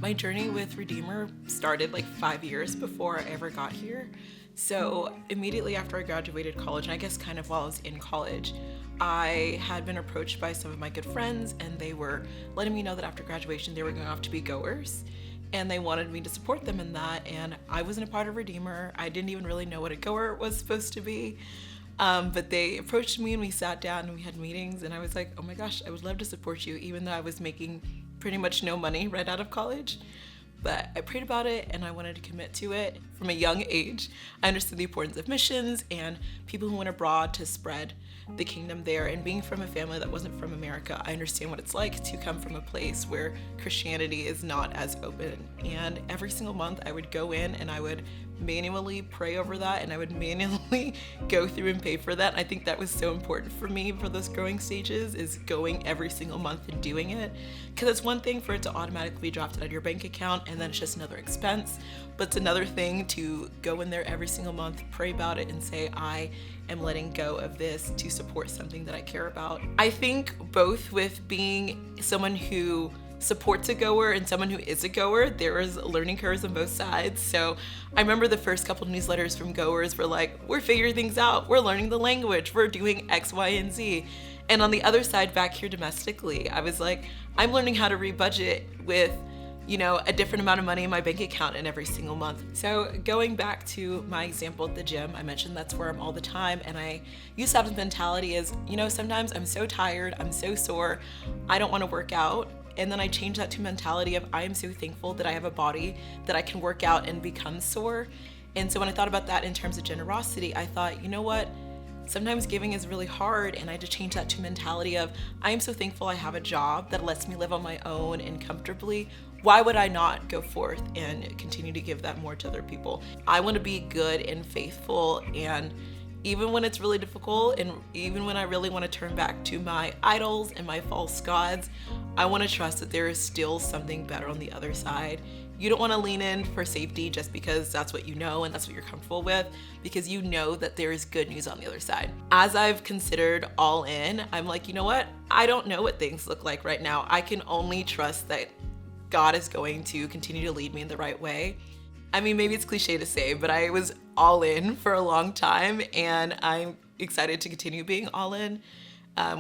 My journey with Redeemer started like 5 years before I ever got here. So immediately after I graduated college, and I guess kind of while I was in college, I had been approached by some of my good friends, and they were letting me know that after graduation they were going off to be goers, and they wanted me to support them in that. And I wasn't a part of Redeemer. I didn't even really know what a goer was supposed to be. But they approached me and we sat down and we had meetings, and I was like, oh my gosh, I would love to support you, even though I was making pretty much no money right out of college. But I prayed about it and I wanted to commit to it from a young age. I understood the importance of missions and people who went abroad to spread the kingdom there. And being from a family that wasn't from America, I understand what it's like to come from a place where Christianity is not as open. And every single month I would go in and I would manually pray over that, and I would manually go through and pay for that. And I think that was so important for me for those growing stages, is going every single month and doing it. Because it's one thing for it to automatically be drafted out of your bank account and then it's just another expense, but it's another thing to go in there every single month, pray about it, and say, I am letting go of this to support something that I care about. I think both with being someone who supports a goer and someone who is a goer, there is learning curves on both sides. So I remember the first couple of newsletters from goers were like, we're figuring things out, we're learning the language, we're doing X, Y, and Z. And on the other side, back here domestically, I was like, I'm learning how to rebudget with, a different amount of money in my bank account in every single month. So going back to my example at the gym, I mentioned that's where I'm all the time, and I used to have this mentality is, sometimes I'm so tired, I'm so sore, I don't want to work out. And then I changed that to mentality of I am so thankful that I have a body that I can work out and become sore. And so when I thought about that in terms of generosity, I thought, you know what? Sometimes giving is really hard, and I had to change that to mentality of I am so thankful I have a job that lets me live on my own and comfortably. Why would I not go forth and continue to give that more to other people? I want to be good and faithful, and even when it's really difficult, and even when I really want to turn back to my idols and my false gods, I want to trust that there is still something better on the other side. You don't want to lean in for safety just because that's what you know and that's what you're comfortable with, because you know that there is good news on the other side. As I've considered all in, I'm like, you know what? I don't know what things look like right now. I can only trust that God is going to continue to lead me in the right way. I mean, maybe it's cliche to say, but I was all in for a long time, and I'm excited to continue being all in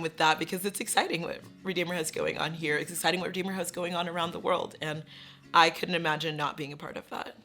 with that, because it's exciting what Redeemer has going on here. It's exciting what Redeemer has going on around the world, and I couldn't imagine not being a part of that.